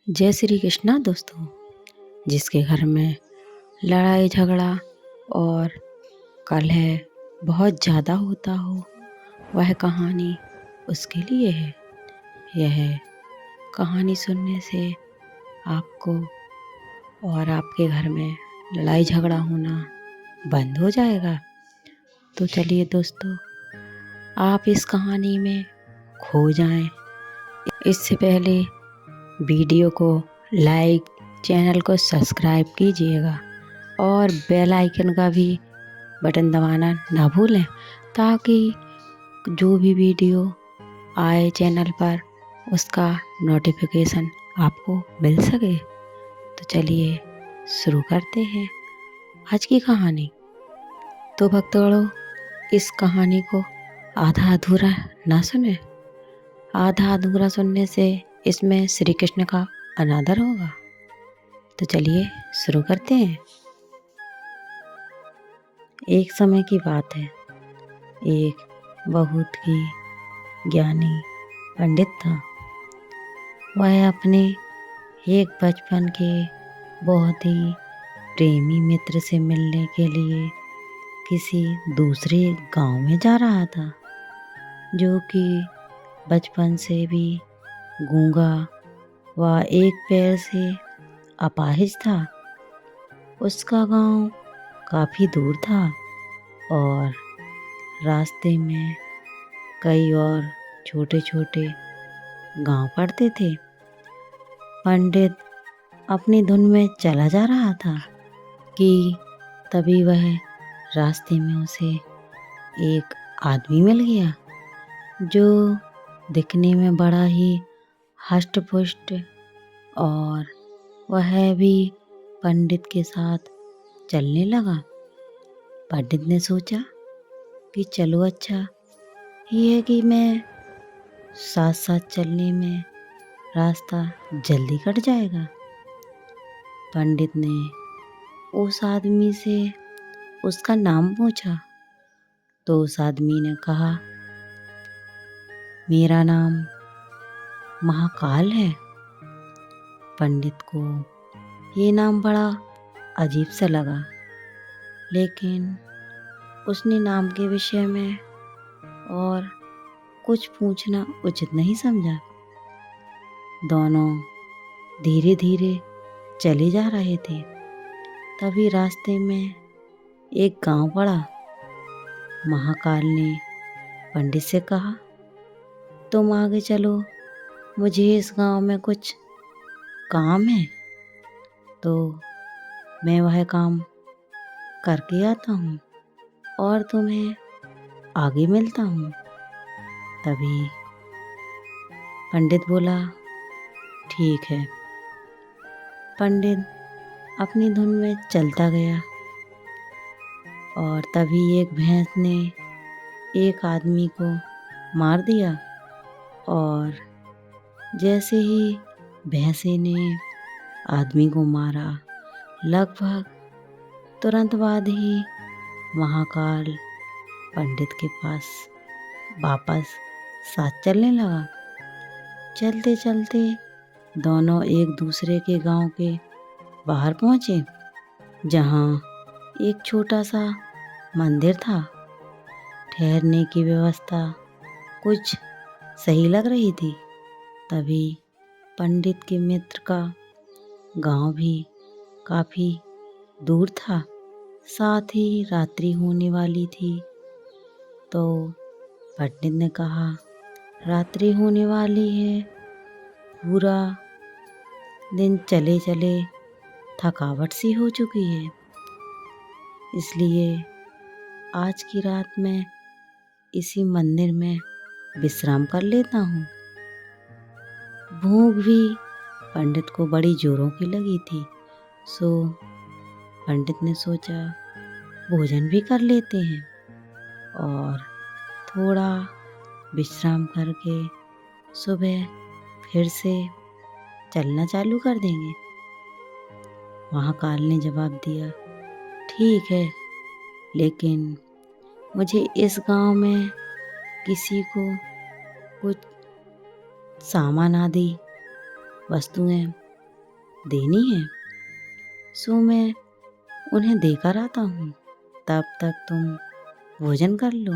जय श्री कृष्णा दोस्तों। जिसके घर में लड़ाई झगड़ा और कलह बहुत ज़्यादा होता हो, वह कहानी उसके लिए है। यह कहानी सुनने से आपको और आपके घर में लड़ाई झगड़ा होना बंद हो जाएगा। तो चलिए दोस्तों, आप इस कहानी में खो जाएं। इससे पहले वीडियो को लाइक, चैनल को सब्सक्राइब कीजिएगा और बेल आइकन का भी बटन दबाना ना भूलें, ताकि जो भी वीडियो आए चैनल पर उसका नोटिफिकेशन आपको मिल सके। तो चलिए शुरू करते हैं आज की कहानी। तो भक्तगणों, इस कहानी को आधा अधूरा ना सुने। आधा अधूरा सुनने से इसमें श्री कृष्ण का अनादर होगा। तो चलिए शुरू करते हैं। एक समय की बात है। एक बहुत ही ज्ञानी पंडित था। वह अपने एक बचपन के बहुत ही प्रेमी मित्र से मिलने के लिए किसी दूसरे गांव में जा रहा था, जो कि बचपन से भी गूंगा व एक पैर से अपाहिज था। उसका गांव काफ़ी दूर था और रास्ते में कई और छोटे छोटे गांव पड़ते थे। पंडित अपनी धुन में चला जा रहा था कि तभी वह रास्ते में उसे एक आदमी मिल गया, जो दिखने में बड़ा ही हष्ट-पुष्ट, और वह भी पंडित के साथ चलने लगा। पंडित ने सोचा कि चलो अच्छा ये है कि मैं साथ साथ चलने में रास्ता जल्दी कट जाएगा। पंडित ने उस आदमी से उसका नाम पूछा तो उस आदमी ने कहा, मेरा नाम महाकाल है। पंडित को ये नाम बड़ा अजीब सा लगा, लेकिन उसने नाम के विषय में और कुछ पूछना उचित नहीं समझा। दोनों धीरे धीरे चले जा रहे थे। तभी रास्ते में एक गांव पड़ा। महाकाल ने पंडित से कहा, तुम आगे चलो, मुझे इस गांव में कुछ काम है, तो मैं वह काम करके आता हूँ और तुम्हें आगे मिलता हूँ। तभी पंडित बोला, ठीक है। पंडित अपनी धुन में चलता गया और तभी एक भैंस ने एक आदमी को मार दिया, और जैसे ही भैंसे ने आदमी को मारा, लगभग तुरंत बाद ही महाकाल पंडित के पास वापस साथ चलने लगा। चलते चलते दोनों एक दूसरे के गांव के बाहर पहुंचे, जहां एक छोटा सा मंदिर था। ठहरने की व्यवस्था कुछ सही लग रही थी। तभी पंडित के मित्र का गांव भी काफ़ी दूर था, साथ ही रात्रि होने वाली थी। तो पंडित ने कहा, रात्रि होने वाली है, पूरा दिन चले चले थकावट सी हो चुकी है, इसलिए आज की रात मैं इसी मंदिर में विश्राम कर लेता हूँ। भूख भी पंडित को बड़ी जोरों की लगी थी, सो पंडित ने सोचा भोजन भी कर लेते हैं और थोड़ा विश्राम करके सुबह फिर से चलना चालू कर देंगे। महाकाल ने जवाब दिया, ठीक है, लेकिन मुझे इस गांव में किसी को कुछ सामान आदि वस्तुएं देनी है, सो मैं उन्हें देकर आता हूँ। तब तक तुम भोजन कर लो,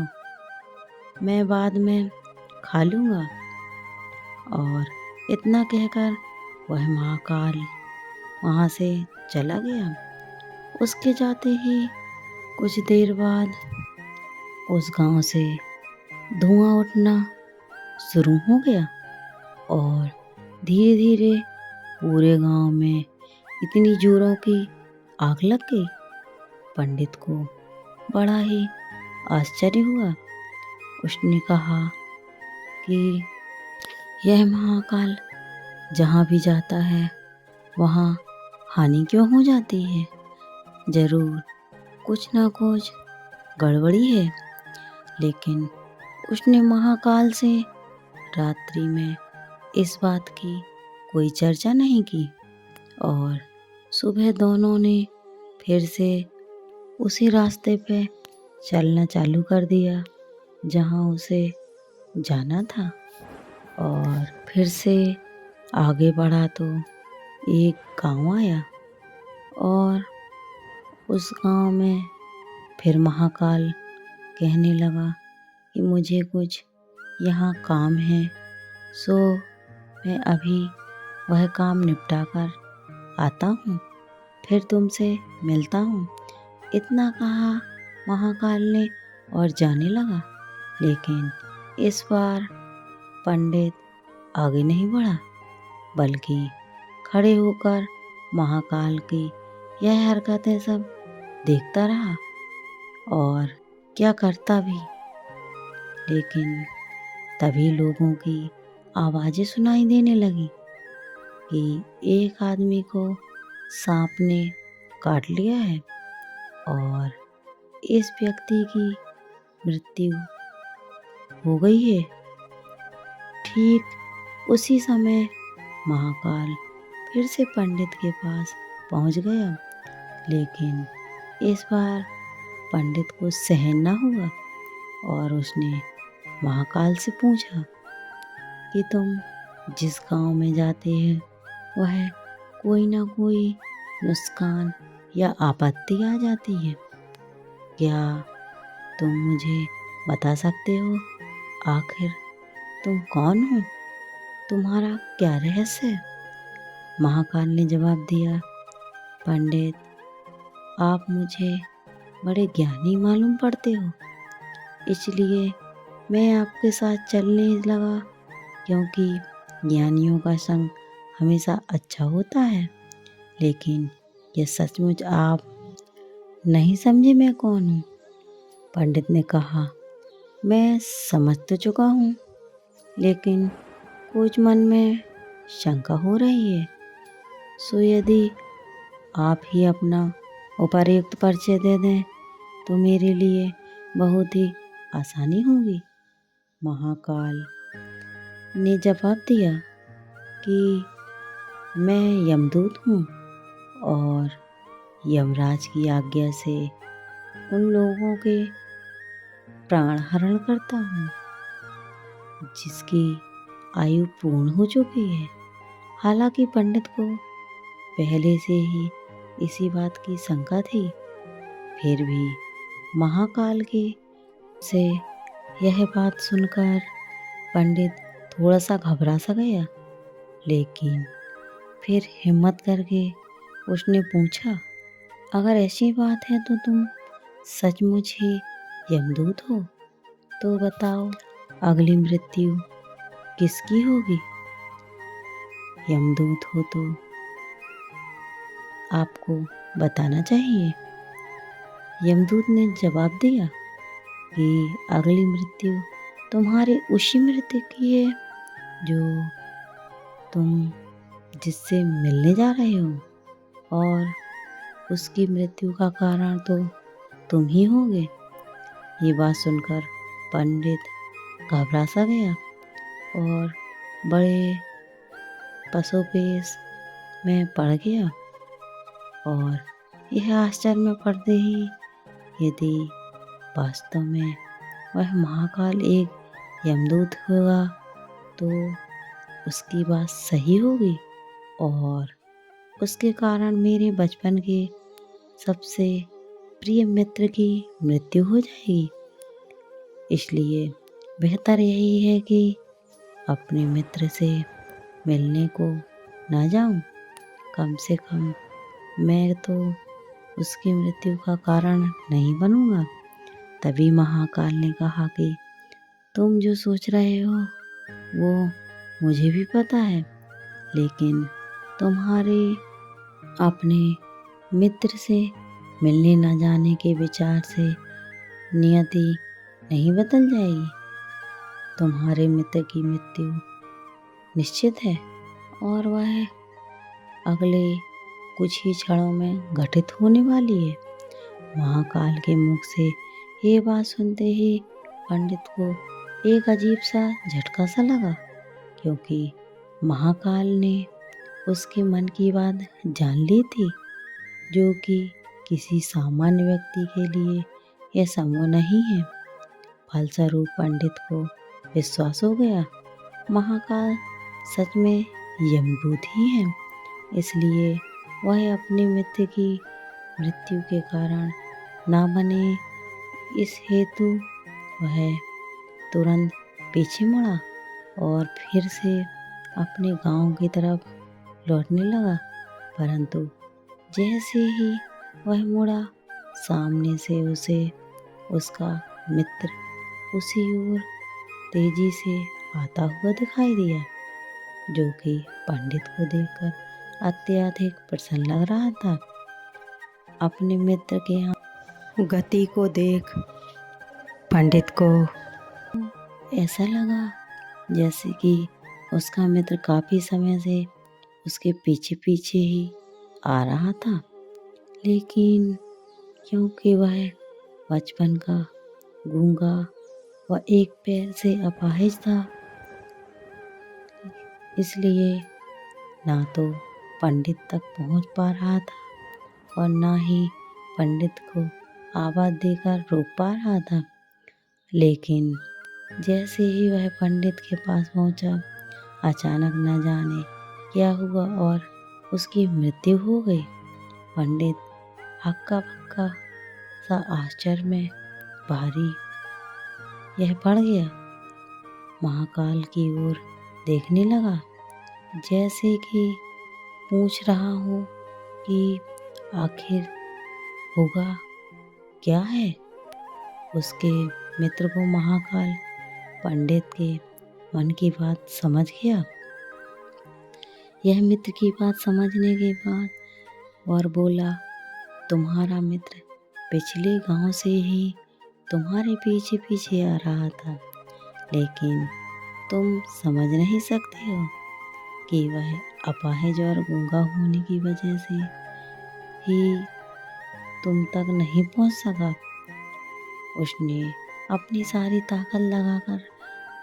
मैं बाद में खा लूँगा। और इतना कहकर वह महाकाल वहाँ से चला गया। उसके जाते ही कुछ देर बाद उस गांव से धुआं उठना शुरू हो गया और धीरे धीरे पूरे गांव में इतनी जोरों की आग लग गई। पंडित को बड़ा ही आश्चर्य हुआ। उसने कहा कि यह महाकाल जहाँ भी जाता है वहाँ हानि क्यों हो जाती है? जरूर कुछ ना कुछ गड़बड़ी है। लेकिन उसने महाकाल से रात्रि में इस बात की कोई चर्चा नहीं की और सुबह दोनों ने फिर से उसी रास्ते पे चलना चालू कर दिया जहाँ उसे जाना था। और फिर से आगे बढ़ा तो एक गांव आया और उस गांव में फिर महाकाल कहने लगा कि मुझे कुछ यहाँ काम है, सो मैं अभी वह काम निपटा कर आता हूँ, फिर तुमसे मिलता हूँ। इतना कहा महाकाल ने और जाने लगा। लेकिन इस बार पंडित आगे नहीं बढ़ा, बल्कि खड़े होकर महाकाल की यह हरकतें सब देखता रहा और क्या करता भी। लेकिन तभी लोगों की आवाज़ें सुनाई देने लगी कि एक आदमी को सांप ने काट लिया है और इस व्यक्ति की मृत्यु हो गई है। ठीक उसी समय महाकाल फिर से पंडित के पास पहुंच गया। लेकिन इस बार पंडित को सहन न हुआ और उसने महाकाल से पूछा कि तुम जिस गांव में जाते हैं वह कोई ना कोई नुकसान या आपत्ति आ जाती है, क्या तुम मुझे बता सकते हो आखिर तुम कौन हो, तुम्हारा क्या रहस्य है? महाकाल ने जवाब दिया, पंडित आप मुझे बड़े ज्ञानी मालूम पड़ते हो, इसलिए मैं आपके साथ चलने लगा, क्योंकि ज्ञानियों का संग हमेशा अच्छा होता है। लेकिन यह सचमुच आप नहीं समझे मैं कौन हूँ? पंडित ने कहा, मैं समझ तो चुका हूँ, लेकिन कुछ मन में शंका हो रही है, सो यदि आप ही अपना उपर्युक्त परिचय दे दें तो मेरे लिए बहुत ही आसानी होगी। महाकाल ने जवाब दिया कि मैं यमदूत हूँ और यमराज की आज्ञा से उन लोगों के प्राण हरण करता हूँ जिसकी आयु पूर्ण हो चुकी है। हालांकि पंडित को पहले से ही इसी बात की शंका थी, फिर भी महाकाल के से यह बात सुनकर पंडित थोड़ा सा घबरा सा गया। लेकिन फिर हिम्मत करके उसने पूछा, अगर ऐसी बात है तो तुम सचमुच ही यमदूत हो, तो बताओ अगली मृत्यु किसकी होगी? यमदूत हो तो आपको बताना चाहिए। यमदूत ने जवाब दिया कि अगली मृत्यु तुम्हारे उसी मृत्यु की है जो तुम जिससे मिलने जा रहे हो, और उसकी मृत्यु का कारण तो तुम ही होगे। ये बात सुनकर पंडित घबरा सा गया और बड़े पसोपेश में पड़ गया और यह आश्चर्य में पड़ते ही यदि वास्तव में वह महाकाल एक यमदूत होगा तो उसकी बात सही होगी और उसके कारण मेरे बचपन के सबसे प्रिय मित्र की मृत्यु हो जाएगी। इसलिए बेहतर यही है कि अपने मित्र से मिलने को ना जाऊं। कम से कम मैं तो उसकी मृत्यु का कारण नहीं बनूंगा। तभी महाकाल ने कहा कि तुम जो सोच रहे हो वो मुझे भी पता है, लेकिन तुम्हारे अपने मित्र से मिलने न जाने के विचार से नियति नहीं बदल जाएगी। तुम्हारे मित्र की मृत्यु निश्चित है और वह अगले कुछ ही क्षणों में घटित होने वाली है। महाकाल के मुख से ये बात सुनते ही पंडित को एक अजीब सा झटका सा लगा, क्योंकि महाकाल ने उसके मन की बात जान ली थी, जो कि किसी सामान्य व्यक्ति के लिए यह संभव नहीं है। फलस्वरूप पंडित को विश्वास हो गया, महाकाल सच में यमदूत ही है। इसलिए वह अपने मित्र की मृत्यु के कारण ना बने, इस हेतु वह तुरंत पीछे मुड़ा और फिर से अपने गांव की तरफ लौटने लगा। परंतु जैसे ही वह मुड़ा, सामने से उसे उसका मित्र उसी ओर तेजी से आता हुआ दिखाई दिया, जो कि पंडित को देखकर अत्यधिक प्रसन्न लग रहा था। अपने मित्र के यहाँ गति को देख पंडित को ऐसा लगा जैसे कि उसका मित्र काफी समय से उसके पीछे पीछे ही आ रहा था, लेकिन क्योंकि वह बचपन का गूंगा व एक पैर से अपाहिज था, इसलिए ना तो पंडित तक पहुंच पा रहा था और ना ही पंडित को आवाज देकर रोक पा रहा था। लेकिन जैसे ही वह पंडित के पास पहुंचा, अचानक न जाने क्या हुआ और उसकी मृत्यु हो गई। पंडित हक्का बक्का सा आश्चर्य में भारी यह पड़ गया, महाकाल की ओर देखने लगा, जैसे कि पूछ रहा हो कि आखिर होगा क्या है। उसके मित्र को महाकाल पंडित के मन की बात समझ गया। यह मित्र की बात समझने के बाद और बोला, तुम्हारा मित्र पिछले गांव से ही तुम्हारे पीछे पीछे आ रहा था, लेकिन तुम समझ नहीं सकते हो कि वह अपाहिज और गूंगा होने की वजह से ही तुम तक नहीं पहुंच सका। उसने अपनी सारी ताकत लगाकर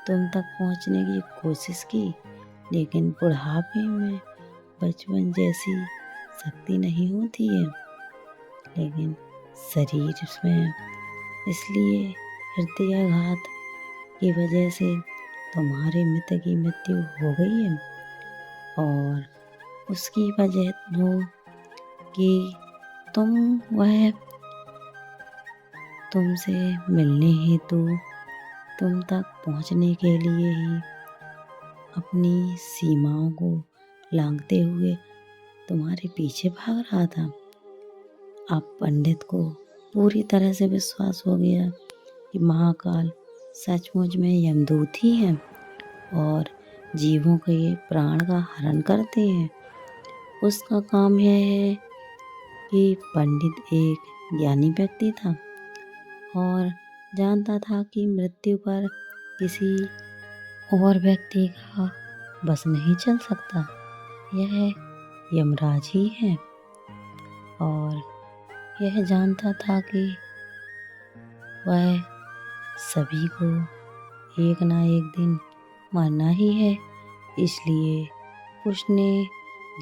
तुम तक पहुंचने की कोशिश की, लेकिन बुढ़ापे में बचपन जैसी शक्ति नहीं होती है, लेकिन शरीर में, इसलिए हृदयाघात की वजह से तुम्हारे मित्र की मृत्यु हो गई है। और उसकी वजह हो कि वह तुमसे मिलने हेतु तुम तक पहुंचने के लिए ही अपनी सीमाओं को लांघते हुए तुम्हारे पीछे भाग रहा था। अब पंडित को पूरी तरह से विश्वास हो गया कि महाकाल सचमुच में यमदूत ही है और जीवों के प्राण का हरण करते हैं। उसका काम यह है कि पंडित एक ज्ञानी व्यक्ति था और जानता था कि मृत्यु पर किसी और व्यक्ति का बस नहीं चल सकता, यह यमराज ही है। और यह जानता था कि वह सभी को एक ना एक दिन मरना ही है, इसलिए उसने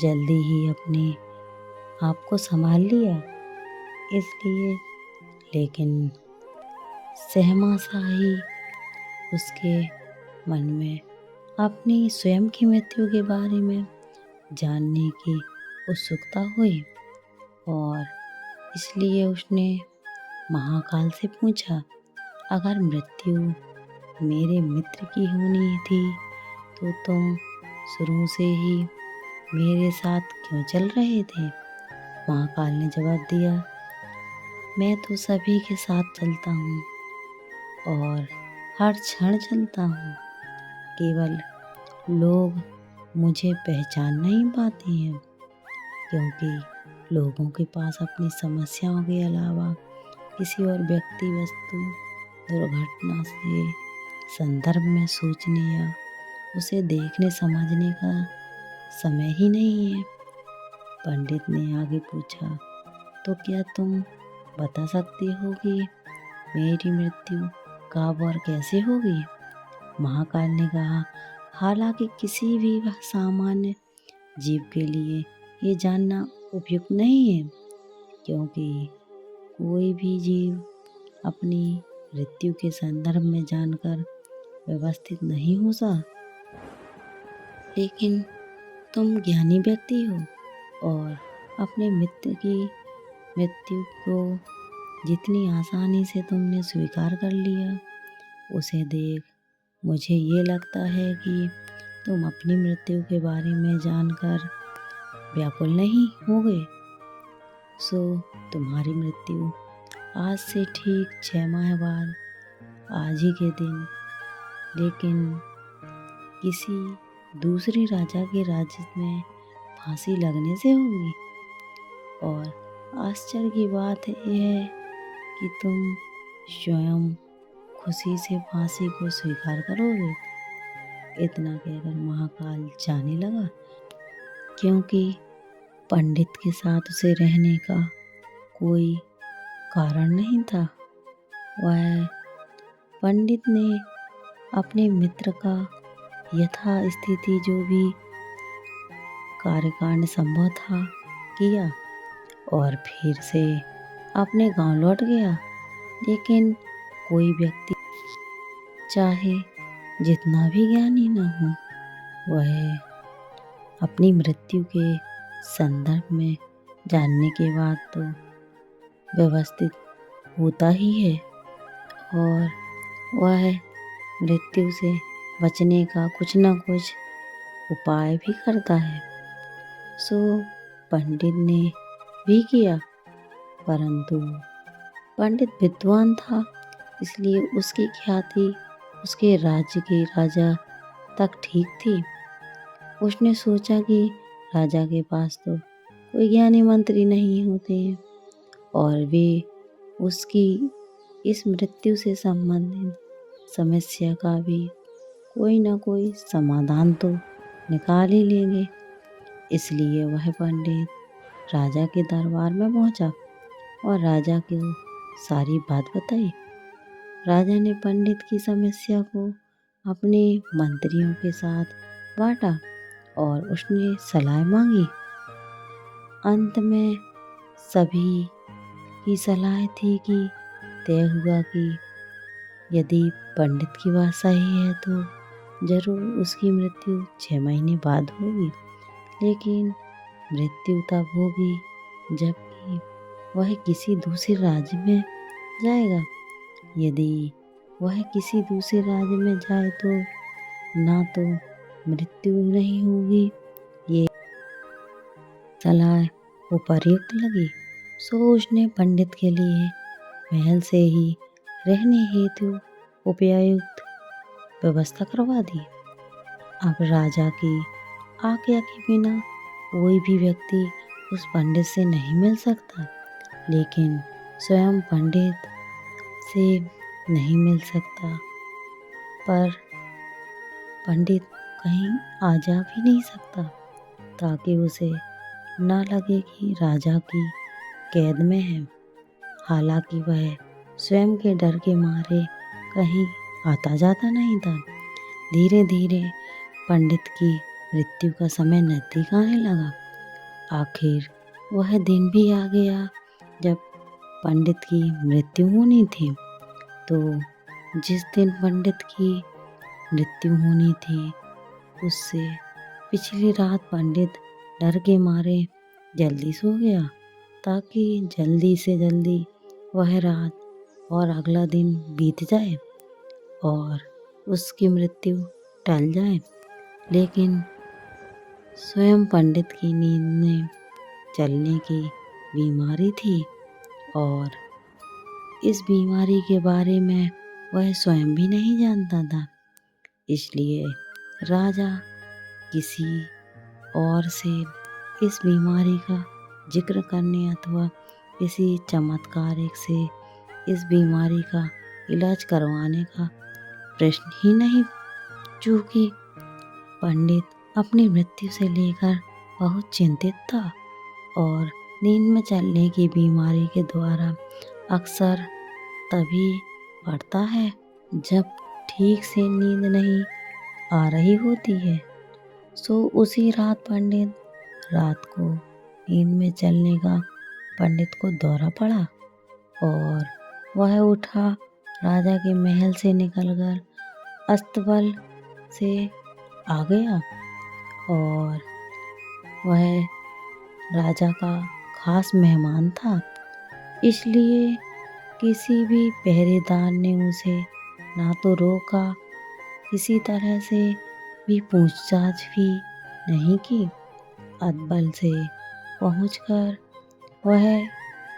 जल्दी ही अपने आप को संभाल लिया। इसलिए लेकिन सहमा सा ही उसके मन में अपनी स्वयं की मृत्यु के बारे में जानने की उत्सुकता हुई और इसलिए उसने महाकाल से पूछा, अगर मृत्यु मेरे मित्र की होनी थी तो तुम शुरू से ही मेरे साथ क्यों चल रहे थे? महाकाल ने जवाब दिया, मैं तो सभी के साथ चलता हूँ और हर क्षण चलता हूँ, केवल लोग मुझे पहचान नहीं पाते हैं क्योंकि लोगों के पास अपनी समस्याओं के अलावा किसी और व्यक्ति, वस्तु, दुर्घटना से संदर्भ में सोचने या उसे देखने समझने का समय ही नहीं है। पंडित ने आगे पूछा, तो क्या तुम बता सकती हो कि मेरी मृत्यु कब और कैसे होगी? महाकाल ने कहा, हालांकि किसी भी सामान्य जीव के लिए ये जानना उपयुक्त नहीं है क्योंकि कोई भी जीव अपनी मृत्यु के संदर्भ में जानकर व्यवस्थित नहीं हो सकता। लेकिन तुम ज्ञानी व्यक्ति हो और अपने मित्र की मृत्यु को जितनी आसानी से तुमने स्वीकार कर लिया, उसे देख मुझे ये लगता है कि तुम अपनी मृत्यु के बारे में जानकर व्याकुल नहीं होगे। सो तुम्हारी मृत्यु आज से ठीक 6 माह बाद आज ही के दिन, लेकिन किसी दूसरे राजा के राज्य में फांसी लगने से होगी। और आश्चर्य की बात यह है कि तुम स्वयं खुशी से फांसी को स्वीकार करोगे। इतना कहकर महाकाल जाने लगा क्योंकि पंडित के साथ उसे रहने का कोई कारण नहीं था। वह पंडित ने अपने मित्र का यथा स्थिति जो भी कार्यकांड संभव था किया और फिर से अपने गांव लौट गया। लेकिन कोई व्यक्ति चाहे जितना भी ज्ञानी न हो, वह अपनी मृत्यु के संदर्भ में जानने के बाद तो व्यवस्थित होता ही है और वह मृत्यु से बचने का कुछ न कुछ उपाय भी करता है। सो पंडित ने भी किया, परंतु पंडित विद्वान था, इसलिए उसकी ख्याति उसके राज्य के राजा तक ठीक थी। उसने सोचा कि राजा के पास तो कोई ज्ञानी मंत्री नहीं होते हैं और वे उसकी इस मृत्यु से संबंधित समस्या का भी कोई ना कोई समाधान तो निकाल ही लेंगे। इसलिए वह पंडित राजा के दरबार में पहुंचा और राजा को सारी बात बताई। राजा ने पंडित की समस्या को अपने मंत्रियों के साथ बांटा और उसने सलाह मांगी। अंत में सभी की सलाह थी कि तय हुआ कि यदि पंडित की बात सही है तो जरूर उसकी मृत्यु 6 महीने बाद होगी, लेकिन मृत्यु तब होगी जबकि वह किसी दूसरे राज्य में जाएगा। यदि वह किसी दूसरे राज्य में जाए तो ना तो मृत्यु नहीं होगी। ये सलाह उपयुक्त लगी, सो उसने पंडित के लिए महल से ही रहने हेतु उपयुक्त व्यवस्था करवा दी। अब राजा की आज्ञा के बिना कोई भी व्यक्ति उस पंडित से नहीं मिल सकता, लेकिन स्वयं पंडित से नहीं मिल सकता। पर पंडित कहीं आ जा भी नहीं सकता ताकि उसे ना लगे कि राजा की कैद में है। हालांकि वह स्वयं के डर के मारे कहीं आता जाता नहीं था। धीरे धीरे पंडित की मृत्यु का समय नजदीक आने लगा। आखिर वह दिन भी आ गया जब पंडित की मृत्यु होनी थी। तो जिस दिन पंडित की मृत्यु होनी थी उससे पिछली रात पंडित डर के मारे जल्दी सो गया ताकि जल्दी से जल्दी वह रात और अगला दिन बीत जाए और उसकी मृत्यु टल जाए। लेकिन स्वयं पंडित की नींद में चलने की बीमारी थी और इस बीमारी के बारे में वह स्वयं भी नहीं जानता था। इसलिए राजा किसी और से इस बीमारी का जिक्र करने अथवा किसी चमत्कारिक से इस बीमारी का इलाज करवाने का प्रश्न ही नहीं, चूँकि पंडित अपनी मृत्यु से लेकर बहुत चिंतित था और नींद में चलने की बीमारी के द्वारा अक्सर तभी बढ़ता है जब ठीक से नींद नहीं आ रही होती है। सो उसी रात पंडित रात को नींद में चलने का पंडित को दौरा पड़ा और वह उठा, राजा के महल से निकलकर अस्तबल से आ गया और वह राजा का खास मेहमान था। इसलिए किसी भी पहरेदार ने उसे ना तो रोका, किसी तरह से भी पूछताछ भी नहीं की। अस्तबल से पहुंचकर वह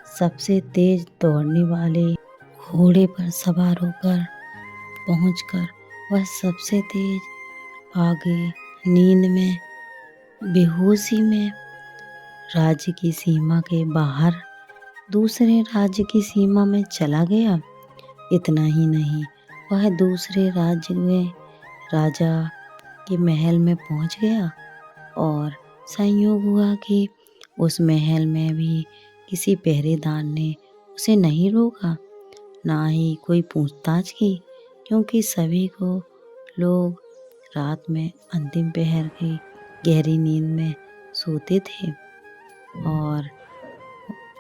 सबसे तेज दौड़ने वाले घोड़े पर सवार होकर पहुंचकर वह सबसे तेज आगे नींद में बेहोशी में राज्य की सीमा के बाहर दूसरे राज्य की सीमा में चला गया। इतना ही नहीं, वह दूसरे राज्य में राजा के महल में पहुंच गया और संयोग हुआ कि उस महल में भी किसी पहरेदार ने उसे नहीं रोका, ना ही कोई पूछताछ की, क्योंकि सभी को लोग रात में अंतिम पहर की गहरी नींद में सोते थे और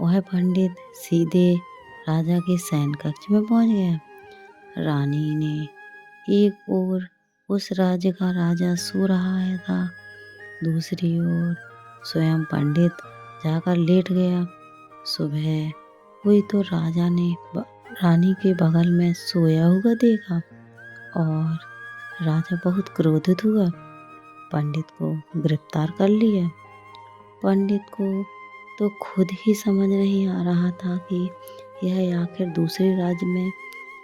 वह पंडित सीधे राजा के शयन कक्ष में पहुंच गया। रानी ने एक ओर उस राज्य का राजा सो रहा है था, दूसरी ओर स्वयं पंडित जाकर लेट गया। सुबह हुई तो राजा ने रानी के बगल में सोया हुआ देखा और राजा बहुत क्रोधित हुआ, पंडित को गिरफ्तार कर लिया। पंडित को तो खुद ही समझ नहीं आ रहा था कि यह आखिर दूसरे राज्य में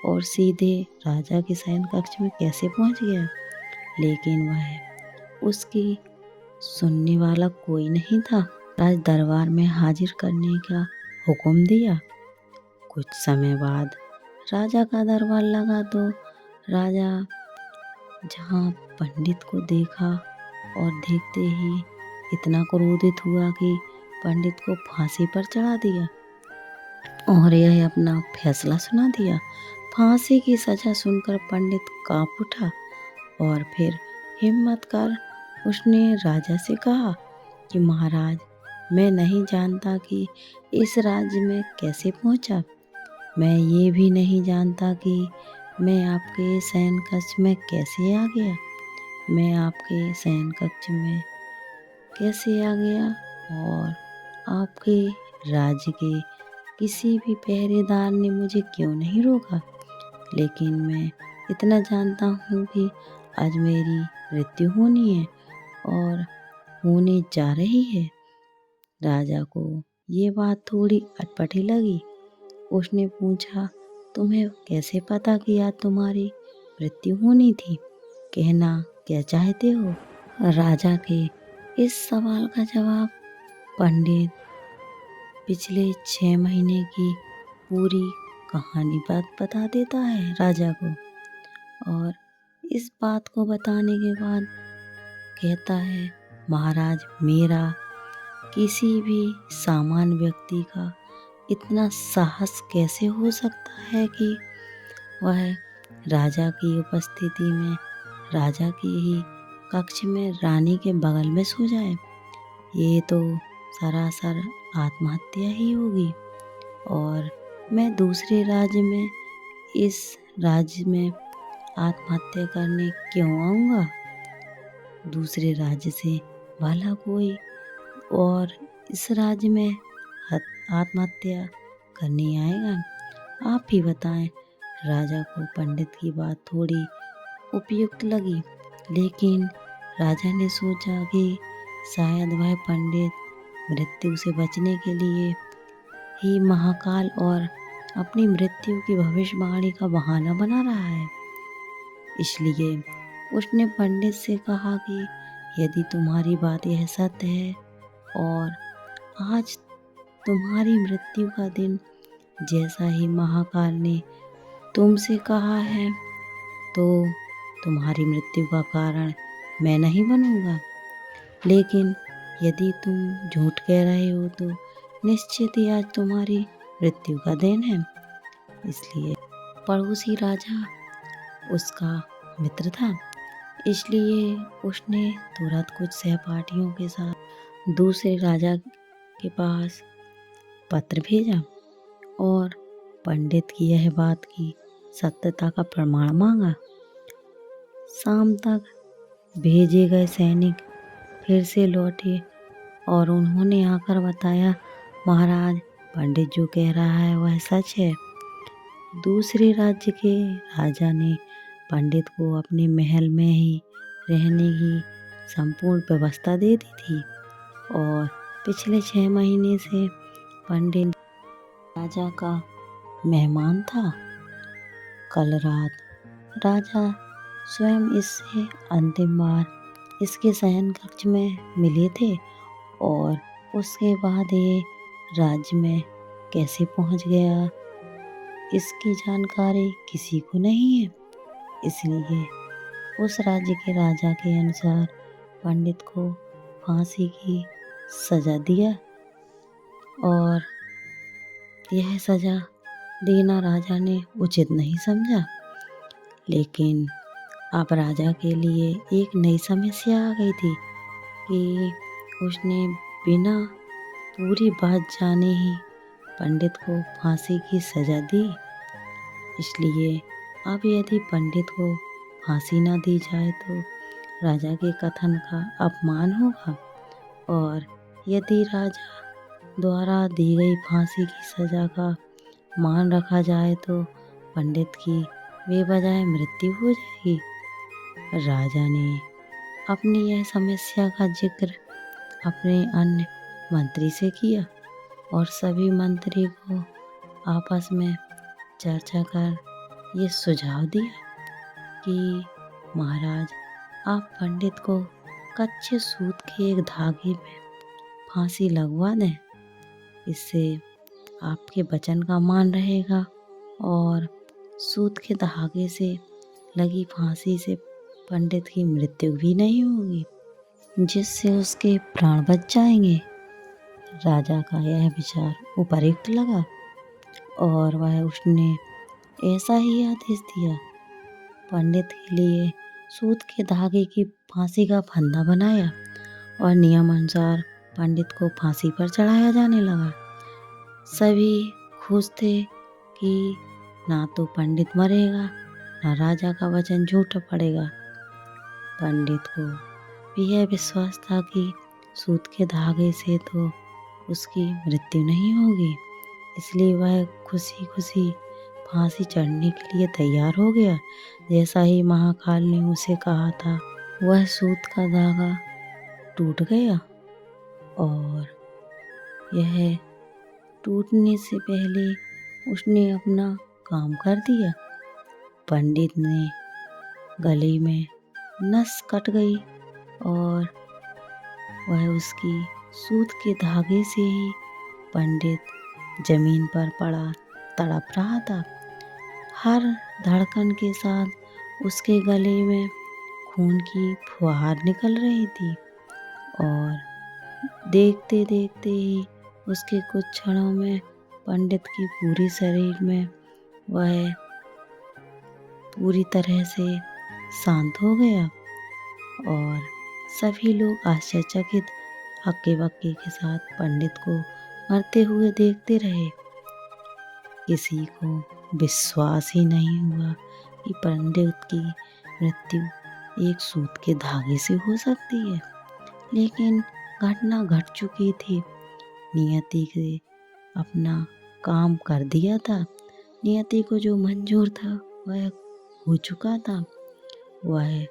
और सीधे राजा के शयन कक्ष में कैसे पहुंच गया, लेकिन वह उसकी सुनने वाला कोई नहीं था। राज दरबार में हाजिर करने का हुक्म दिया। कुछ समय बाद राजा का दरबार लगा तो राजा जहाँ पंडित को देखा और देखते ही इतना क्रोधित हुआ कि पंडित को फांसी पर चढ़ा दिया और यह अपना फैसला सुना दिया। फांसी की सजा सुनकर पंडित कांप उठा और फिर हिम्मत कर उसने राजा से कहा कि महाराज, मैं नहीं जानता कि इस राज्य में कैसे पहुंचा। मैं ये भी नहीं जानता कि मैं आपके शयन कक्ष में कैसे आ गया। मैं आपके शयन कक्ष में कैसे आ गया और आपके राज्य के किसी भी पहरेदार ने मुझे क्यों नहीं रोका। लेकिन मैं इतना जानता हूँ कि आज मेरी मृत्यु होनी है और होने जा रही है। राजा को ये बात थोड़ी अटपटी लगी। उसने पूछा, तुम्हें कैसे पता कि आज तुम्हारी मृत्यु होनी थी? कहना क्या चाहते हो? राजा के इस सवाल का जवाब पंडित पिछले 6 महीने की पूरी कहानी बता देता है राजा को और इस बात को बताने के बाद कहता है, महाराज, मेरा किसी भी सामान्य व्यक्ति का इतना साहस कैसे हो सकता है कि वह राजा की उपस्थिति में राजा की ही कक्ष में रानी के बगल में सो जाए। ये तो सरासर आत्महत्या ही होगी और मैं दूसरे राज्य में इस राज्य में आत्महत्या करने क्यों आऊँगा? दूसरे राज्य से भला कोई और इस राज्य में आत्महत्या करने आएगा? आप ही बताएं। राजा को पंडित की बात थोड़ी उपयुक्त लगी, लेकिन राजा ने सोचा कि शायद वह पंडित मृत्यु से बचने के लिए ही महाकाल और अपनी मृत्यु की भविष्यवाणी का बहाना बना रहा है। इसलिए उसने पंडित से कहा कि यदि तुम्हारी बात यह सत्य है और आज तुम्हारी मृत्यु का दिन जैसा ही महाकाल ने तुमसे कहा है, तो तुम्हारी मृत्यु का कारण मैं नहीं बनूंगा। लेकिन यदि तुम झूठ कह रहे हो तो निश्चित ही आज तुम्हारी मृत्यु का दिन है। इसलिए पड़ोसी राजा उसका मित्र था, इसलिए उसने तुरंत कुछ सहपाठियों के साथ दूसरे राजा के पास पत्र भेजा और पंडित की यह बात की सत्यता का प्रमाण मांगा। शाम तक भेजे गए सैनिक फिर से लौटे और उन्होंने आकर बताया, महाराज, पंडित जो कह रहा है वह सच है। दूसरे राज्य के राजा ने पंडित को अपने महल में ही रहने की संपूर्ण व्यवस्था दे दी थी और पिछले 6 महीने से पंडित राजा का मेहमान था। कल रात राजा स्वयं इससे अंतिम बार इसके शयन कक्ष में मिले थे और उसके बाद ये राज्य में कैसे पहुंच गया, इसकी जानकारी किसी को नहीं है। इसलिए उस राज्य के राजा के अनुसार पंडित को फांसी की सजा दिया और यह सजा देना राजा ने उचित नहीं समझा। लेकिन अब राजा के लिए एक नई समस्या आ गई थी कि उसने बिना पूरी बात जाने ही पंडित को फांसी की सजा दी। इसलिए अब यदि पंडित को फांसी न दी जाए तो राजा के कथन का अपमान होगा और यदि राजा द्वारा दी गई फांसी की सजा का मान रखा जाए तो पंडित की बेवजह मृत्यु हो जाएगी। राजा ने अपनी यह समस्या का जिक्र अपने अन्य मंत्री से किया और सभी मंत्री को आपस में चर्चा कर ये सुझाव दिया कि महाराज, आप पंडित को कच्चे सूत के एक धागे में फांसी लगवा दें। इससे आपके वचन का मान रहेगा और सूत के धागे से लगी फांसी से पंडित की मृत्यु भी नहीं होगी, जिससे उसके प्राण बच जाएंगे। राजा का यह विचार उपयुक्त लगा और उसने ऐसा ही आदेश दिया। पंडित के लिए सूत के धागे की फांसी का फंदा बनाया और नियम अनुसार पंडित को फांसी पर चढ़ाया जाने लगा। सभी खुश थे कि ना तो पंडित मरेगा, ना राजा का वचन झूठा पड़ेगा। पंडित को भी यह विश्वास था कि सूत के धागे से तो उसकी मृत्यु नहीं होगी, इसलिए वह खुशी खुशी फांसी चढ़ने के लिए तैयार हो गया। जैसा ही महाकाल ने उसे कहा था, वह सूत का धागा टूट गया और यह टूटने से पहले उसने अपना काम कर दिया। पंडित ने गले में नस कट गई और वह उसकी सूत के धागे से ही पंडित जमीन पर पड़ा तड़प रहा था। हर धड़कन के साथ उसके गले में खून की फुहार निकल रही थी और देखते देखते ही उसके कुछ क्षणों में पंडित की पूरी शरीर में वह पूरी तरह से शांत हो गया और सभी लोग आश्चर्यचकित हक्के बक्के के साथ पंडित को मरते हुए देखते रहे। किसी को विश्वास ही नहीं हुआ कि पंडित की मृत्यु एक सूत के धागे से हो सकती है, लेकिन घटना घट चुकी थी। नियति से अपना काम कर दिया था। नियति को जो मंजूर था वह हो चुका था, वह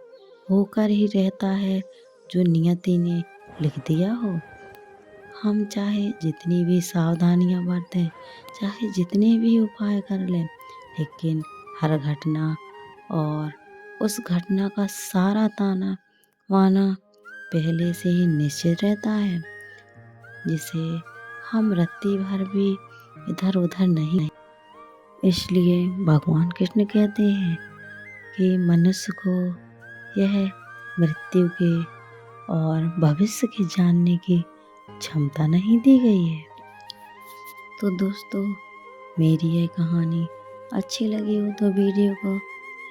होकर ही रहता है जो नियति ने लिख दिया हो। हम चाहे जितनी भी सावधानियां बरतें, चाहे जितने भी उपाय कर लें, लेकिन हर घटना और उस घटना का सारा ताना वाना पहले से ही निश्चित रहता है, जिसे हम रत्ती भर भी इधर उधर नहीं। इसलिए भगवान कृष्ण कहते हैं कि मनुष्य को यह मृत्यु के और भविष्य के जानने की क्षमता नहीं दी गई है। तो दोस्तों, मेरी यह कहानी अच्छी लगी हो तो वीडियो को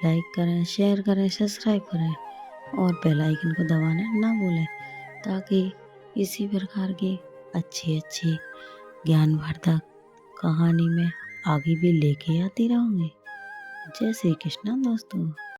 लाइक करें, शेयर करें, सब्सक्राइब करें और बेल आइकन को दबाना ना भूलें, ताकि इसी प्रकार की अच्छी ज्ञानवर्धक कहानी में आगे भी लेके आती रहूँगी। जय श्री कृष्ण दोस्तों।